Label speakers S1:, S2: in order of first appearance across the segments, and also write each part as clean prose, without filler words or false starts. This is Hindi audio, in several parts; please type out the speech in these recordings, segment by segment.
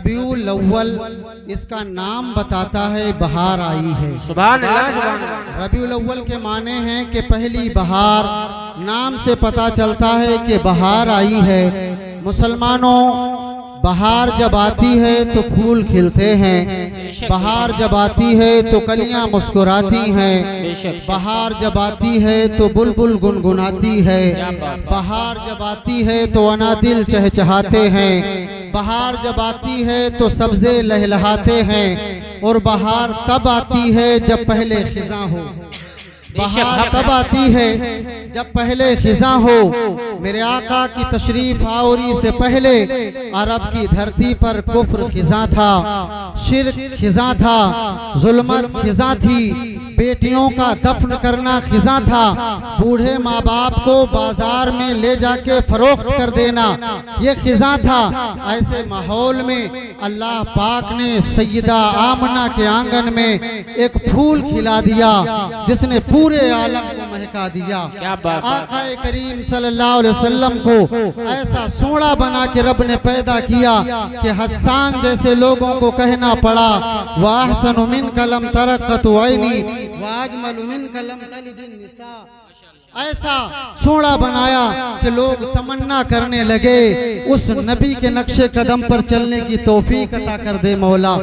S1: रबीउल अव्वल इसका नाम बताता है बहार आई है।
S2: सुभान अल्लाह, सुभान अल्लाह।
S1: रबीउल अव्वल के माने हैं कि पहली बहार, नाम से पता चलता है कि बहार आई है। मुसलमानों, बहार जब आती है तो फूल खिलते हैं, बहार जब आती है तो कलियां मुस्कुराती हैं, बहार जब आती है तो बुलबुल गुनगुनाती है, बहार जब आती है तो अनादिल चहचहाते हैं, बहार जब आती है तो सब्जे लहलहाते हैं, और बहार तब आती है जब पहले खिज़ां हो। बहार तब आती है जब पहले खिज़ां हो। मेरे आका की तशरीफ आवरी से पहले अरब की धरती पर कुफ्र खिज़ां था, शिर्क खिज़ां था, जुल्मत खिज़ां थी, बेटियों का दफन करना खिज़ां था, बूढ़े माँ बाप को बाजार में ले जाके फरोख्त कर देना ये खिज़ां था। ऐसे माहौल में अल्लाह पाक ने सैयदा आमना के आंगन में एक फूल खिला दिया जिसने पूरे आलम को महका दिया। आका करीम सल्लल्लाहु अलैहि वसल्लम को ऐसा सोना बना के रब ने पैदा किया कि हस्सान जैसे लोगों को कहना पड़ा, वाहसनु मिन कलम तरक़त ऐनी वाजमलु मिन कलम तलिदिन निसा। ऐसा सोना बनाया कि लोग तमन्ना करने लगे उस नबी के नक्शे कदम पर चलने की तौफीक अता कर दे मौला।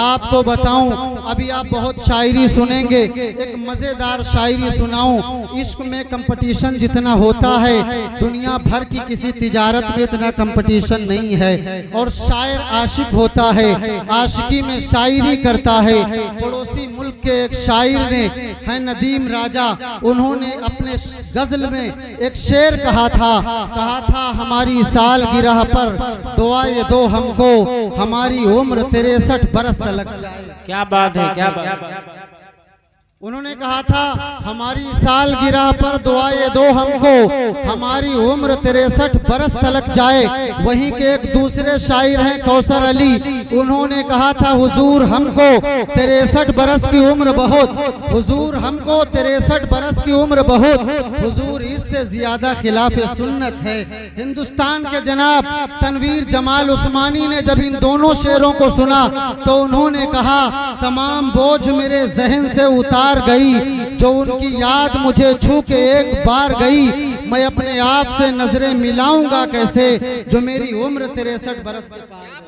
S1: आपको बताऊं, अभी आप बहुत शायरी सुनेंगे, एक मजेदार शायरी सुनाऊं। इश्क में कंपटीशन जितना होता है दुनिया भर की किसी तिजारत में इतना कंपटीशन नहीं है। और शायर आशिक होता है, आशिकी में शायरी करता है। पड़ोसी मुल्क के एक शायर ने है नदीम राजा, उन्होंने अपने गजल में एक शेर कहा था हमारी सालगिरह पर दुआ ये दो हमको, हमारी उम्र 63 बरस तलक जाए।
S2: क्या बात है, क्या बात है।
S1: उन्होंने कहा था हमारी सालगिरह पर दुआ ये दो हमको, हमारी उम्र 63 बरस तलक जाए। वहीं के एक दूसरे शायर हैं कौसर अली, उन्होंने कहा था हुजूर हमको 63 बरस की उम्र बहुत, हुजूर हमको 63 बरस की उम्र बहुत, हुजूर इससे ज्यादा खिलाफ सुन्नत है। हिंदुस्तान के जनाब तनवीर जमाल उस्मानी ने जब इन दोनों शेरों को सुना तो उन्होंने कहा तमाम बोझ मेरे जहन से उतार गई, जो उनकी याद मुझे छू के एक बार गई, मैं अपने आप से नजरें मिलाऊंगा कैसे जो मेरी उम्र 63 बरस के पार गई।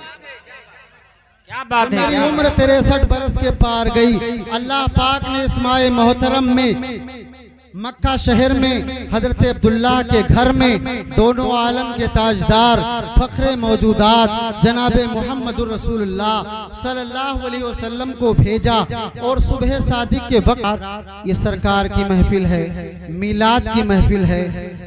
S2: क्या बात है,
S1: मेरी उम्र 63 बरस के पार गई। अल्लाह पाक ने इस माह मोहतरम में मक्का शहर में हजरत अब्दुल्लाह के घर में दोनों आलम के ताजदार फख्रे मौजूदात जनाब मोहम्मदुर रसूलुल्लाह सल्लल्लाहु अलैहि वसल्लम को भेजा। और सुबह सादिक के वक्त ये सरकार की महफिल है, मिलाद की महफिल है।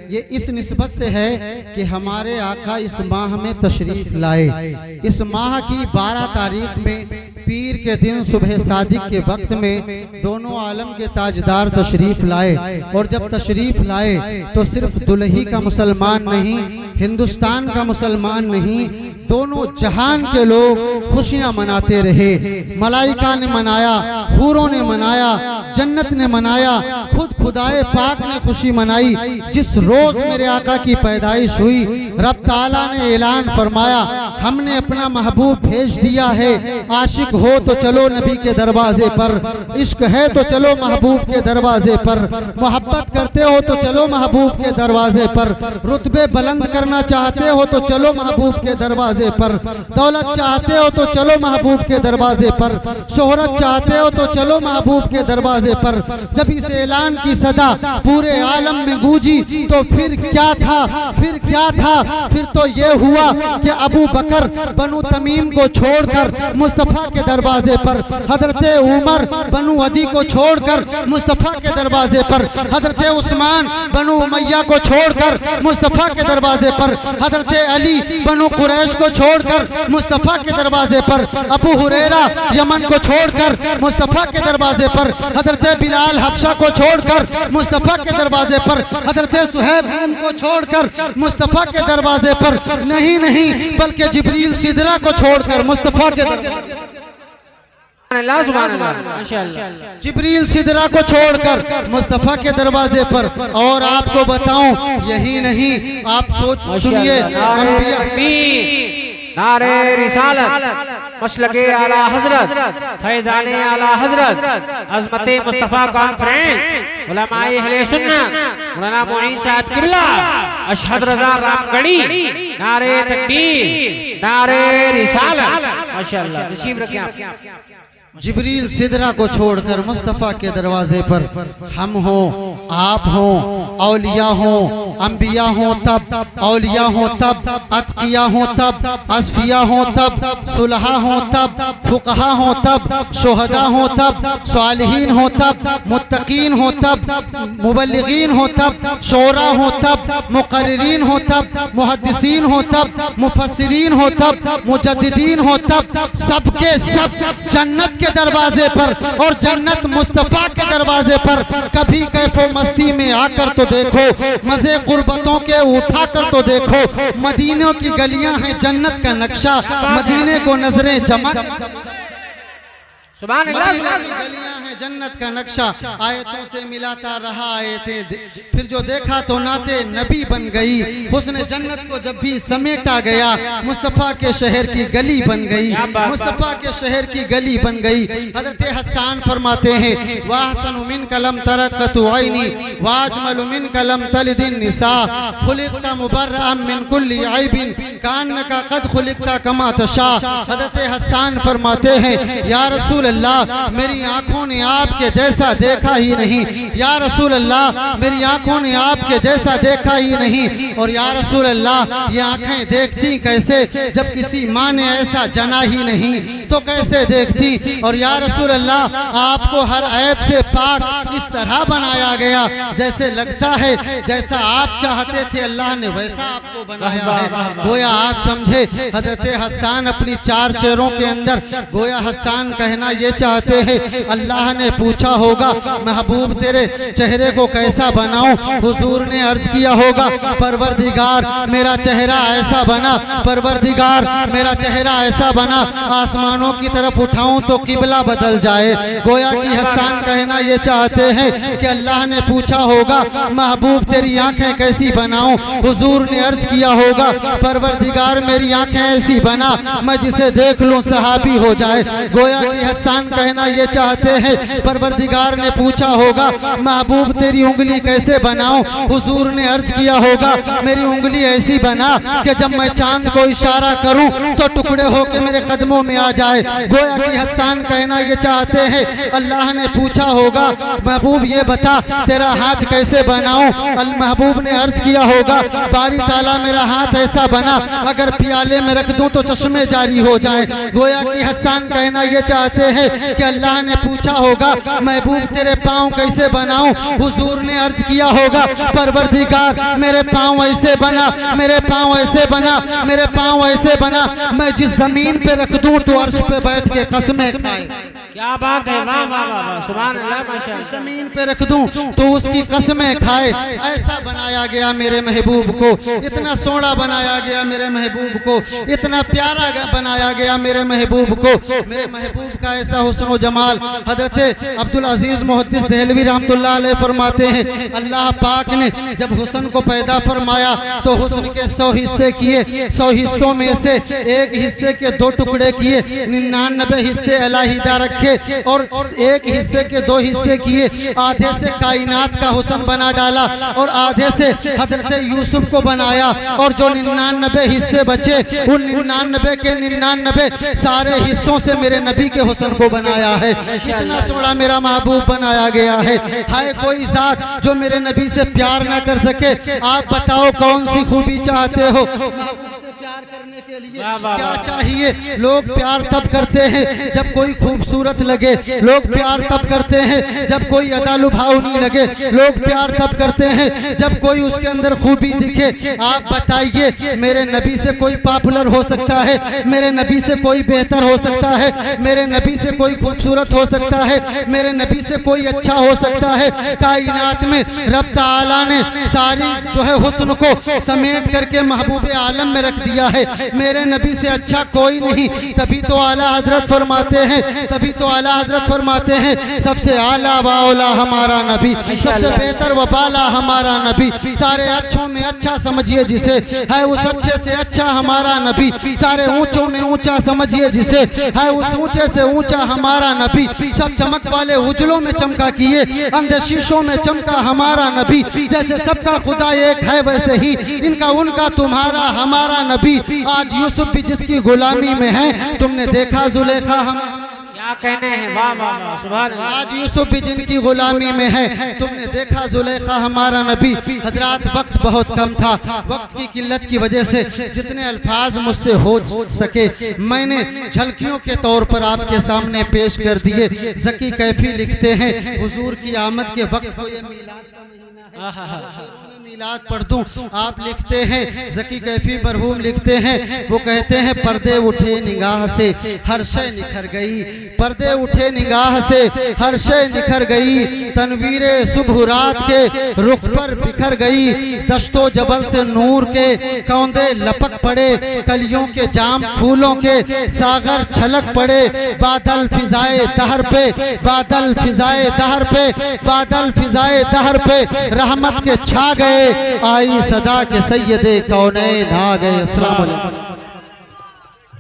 S1: ये इस निस्बत से है कि हमारे आका इस माह में तशरीफ लाए। इस माह की 12 तारीख में पीर के दिन सुबह सादिक के वक्त में दोनों आलम के ताजदार तशरीफ लाए। और जब तशरीफ लाए तो सिर्फ दुल्ही का मुसलमान नहीं, हिंदुस्तान का मुसलमान नहीं, दोनों जहान के लोग खुशियां मनाते रहे। मलाइका ने मनाया, हूरों ने मनाया, जन्नत ने मनाया, खुद खुदाए पाक ने खुशी मनाई। जिस रोज मेरे आका की पैदाइश हुई रब ताला ने ऐलान फरमाया हमने अपना महबूब भेज दिया है। आशिक हो तो चलो नबी के दरवाजे पर, इश्क है तो चलो महबूब के दरवाजे पर, मोहब्बत करते हो तो चलो महबूब के दरवाजे पर, रुतबे बुलंद करना चाहते हो तो चलो महबूब के दरवाजे पर, दौलत चाहते हो तो चलो महबूब के दरवाजे पर, शोहरत चाहते हो तो चलो महबूब के दरवाजे पर। जब इस ऐलान की सदा पूरे आलम में गूंजी तो फिर क्या था, फिर क्या था, फिर तो ये हुआ कि अबू बकर बनु तमीम को छोड़कर मुस्तफा के दरवाजे पर, हजरत उमर बनु अदी को छोड़कर मुस्तफा के दरवाजे पर, हजरत उस्मान बनु उमैया को छोड़कर मुस्तफा के दरवाजे पर, हजरत अली बनु कुरैश को छोड़कर मुस्तफा के दरवाजे पर, अबू हुरैरा यमन को छोड़कर मुस्तफा के दरवाजे पर, हजरत बिलाल हबशा को छोड़कर मुस्तफा के दरवाजे पर, हजरत सुहैब को छोड़कर मुस्तफा के दरवाजे पर, नहीं बल्कि जिब्रील सिदरा को छोड़कर मुस्तफा के दरवाजे, जिब्रील सिदरा को छोड़कर मुस्तफा के दरवाजे पर। और आपको बताऊं यही नहीं, आप सोच सुनिए,
S2: नारे रिसालत मसलके आला हजरत फैजाने आला हजरत अज़मते मुस्तफ़ा कॉन्फ्रेंस उलमाए अहले सुन्नत मौलाना मुईन साहब किबला अशहद रज़ा रामगढ़ी नारे तकबीर नारे रिसालत माशाअल्लाह नसीब रखें आप।
S1: जिब्रील सिदरा को छोड़कर मुस्तफ़ा के दरवाजे पर हम हों, आप हों, औलिया हों, अंबिया हों तब, औलिया हों तब, अतकिया हों तब, असफिया हों तब, सुलहा हों तब, फुकहा हों तब, शुहदा हों तब, सालिहीन हों तब, मुत्तकीन हों तब, मुबल्लिगीन हों तब, शोरा हों तब, मुकर्रिरीन हों तब, मुहद्दिसीन हों तब, मुफस्सिरीन हों तब, मुजद्दिदीन हों तब, सबके सब जन्नत के दरवाजे पर और जन्नत मुस्तफा के दरवाजे पर कभी कैफो मस्ती में आकर तो देखो, मजे गुर्बतों के उठा कर तो देखो। मदीनों की गलियां हैं जन्नत का नक्शा, मदीने को नजरें जमा
S2: सुभान अल्लाह
S1: गलियां हैं जन्नत का नक्शा, आयतों से मिलाता रहा आयतें, फिर जो देखा तो नाते नबी बन गई। हुस्न जन्नत को जब भी समेटा गया मुस्तफ़ा के शहर की गली बन गई, मुस्तफ़ा के शहर की गली बन गई। हज़रत हसन फरमाते हैं वाहसनु मिन कलम तरक़तु ऐनी वाजमलु मिन कलम तलिदिन निसा खुलिक़ता मुबर्रअम मिन कुल्ली ऐबिन कान्नका क़द खुलिक़ता कमा तशा। हज़रत हसन फरमाते हैं या रसूल अल्लाह मेरी आंखों ने आपके जैसा देखा ही नहीं, या रसूल अल्लाह मेरी आंखों ने आपके जैसा देखा ही नहीं। और या रसूल अल्लाह ये आंखें देखती कैसे जब किसी माँ ने ऐसा जना ही नहीं तो कैसे देखती। और या रसूल अल्लाह आपको हर ऐब से पाक इस तरह बनाया गया जैसे लगता है जैसा आप चाहते थे अल्लाह ने वैसा आपको बनाया है। गोया आप समझे हजरत हसन अपनी 4 शेरों के अंदर गोया हसन कहना ये चाहते हैं अल्लाह ने पूछा होगा महबूब तेरे चेहरे को कैसा बनाऊं। हुजूर ने अर्ज किया होगा परवरदिगार मेरा चेहरा ऐसा बना, परवरदिगार मेरा चेहरा ऐसा बना आसमानों की तरफ उठाऊं तो किबला बदल जाए। गोया कि हसन कहना ये चाहते हैं कि अल्लाह ने पूछा होगा महबूब तेरी आंखें कैसी बनाऊं। हुजूर ने अर्ज किया होगा परवरदिगार मेरी आंखें ऐसी बना मैं जिसे देख लूं सहाबी हो जाए। गोया कि हसन कहना ये चाहते हैं परवरदिगार ने पूछा होगा महबूब तेरी उंगली कैसे बनाऊं। हुजूर ने अर्ज किया होगा मेरी उंगली ऐसी बना कि जब मैं चांद को इशारा करूं तो टुकड़े होकर मेरे कदमों में आ जाए। गोया कि हसन कहना ये चाहते हैं अल्लाह ने पूछा होगा महबूब ये बता तेरा हाथ कैसे बनाऊं। महबूब ने अर्ज किया होगा बारी ताला मेरा हाथ ऐसा बना अगर प्याले में रख दूं तो चश्मे जारी हो जाए। गोया कि हसन कहना ये चाहते हैं कि अल्लाह ने पूछा होगा महबूब तेरे पाँव कैसे बनाऊं। हुजूर ने अर्ज किया होगा परवरदिगार मेरे पाँव ऐसे बना, मेरे पाँव ऐसे बना, मेरे पाँव ऐसे बना मैं जिस जमीन पे रख दूं तो अर्श पे बैठ के कसमें खाए।
S2: क्या बात है, वाह वाह वाह सुभान अल्लाह माशाअल्लाह।
S1: जमीन पे रख दूं तो उसकी कसमें खाए। ऐसा बनाया गया मेरे महबूब को, इतना सोना बनाया गया मेरे महबूब को, इतना प्यारा बनाया गया मेरे महबूब को। मेरे महबूब का ऐसा हुस्न जमाल हजरत अब्दुल अजीज मुहद्दिस देहलवी रहमतुल्लाह अलैह फरमाते हैं अल्लाह पाक ने जब हुस्न को पैदा फरमाया तो हुस्न के 100 हिस्से किए, 100 हिस्सों में से एक हिस्से के 2 टुकड़े किए, 99 हिस्से अलहदा रखे और एक हिस्से के 2 हिस्से किए। आधे से कायनात का हुस्न बना डाला और आधे से हजरत यूसुफ को बनाया और जो 99 हिस्से बचे उन 99 के 99 सारे हिस्सों से मेरे नबी के हुस्न को बनाया है। इतना सोना मेरा महबूब बनाया गया है। हाय कोई जात जो मेरे नबी से प्यार ना कर सके। आप बताओ कौन सी खूबी चाहते हो। महबूब से प्यार करने के लिए क्या चाहिए। लोग प्यार तब करते हैं जब कोई खूबसूरत लगे, लोग प्यार तब करते हैं जब कोई अदा लुभावनी लगे, लोग प्यार तब करते हैं जब कोई उसके अंदर खूबी दिखे। आप बताइए मेरे नबी से कोई पॉपुलर हो सकता है, मेरे नबी से कोई बेहतर हो सकता है, मेरे नबी से कोई खूबसूरत हो सकता है, मेरे नबी से कोई अच्छा हो सकता है। कायनात में रब ताला ने सारी जो है हुस्न को समेट करके महबूब आलम में रख दिया है। मेरे नबी से अच्छा कोई नहीं। तभी तो आला हजरत फरमाते हैं, तभी तो आला हजरत फरमाते हैं, सबसे आला व औला हमारा नबी, सबसे बेहतर व बाला हमारा नबी, सारे अच्छों में अच्छा समझिए जिसे, है उस अच्छे से अच्छा हमारा नबी, सारे ऊंचों में ऊंचा समझिए जिसे, है उस ऊंचे से ऊंचा हमारा नबी, सब चमक वाले उजलों में चमका किए, अंधे शीशों में चमका हमारा नबी, जैसे सबका खुदा एक है वैसे ही इनका उनका तुम्हारा हमारा नबी। आज यूसुफ भी जिसकी गुलामी में है, तुमने देखा जुलेखा हम
S2: क्या कहने हैं, वाह वाह वाह, सुभान अल्लाह।
S1: आज यूसुफ भी जिनकी गुलामी में है, तुमने देखा जुलेखा हमारा नबी। हजरात वक्त बहुत कम था, वक्त की किल्लत की वजह से जितने अल्फाज मुझसे हो सके मैंने झलकियों के तौर पर आपके सामने पेश कर दिए। ज़की कैफी लिखते हैं, हुजूर की आमद के वक्त को ये मीलाद का महीना है, मीलाद पढ़ दूं। आप लिखते हैं, ज़की कैफी मरहूम लिखते हैं, वो कहते हैं पर्दे उठे निगाह से हर शय निखर गई, पर्दे उठे निगाह से हर शय निखर गई, तनवीरे सुबह रात के रुख पर बिखर गई, दश्तो जबल से नूर के कौंदे लपक पड़े, कलियों के जाम फूलों के सागर छलक पड़े, बादल फिजाए दहर पे, बादल फिजाए दहर पे, बादल फिजाए दहर पे रहमत के छा गए, आई सदा के सैयदे कौनैन आ गए। अस्सलाम वालेकुम।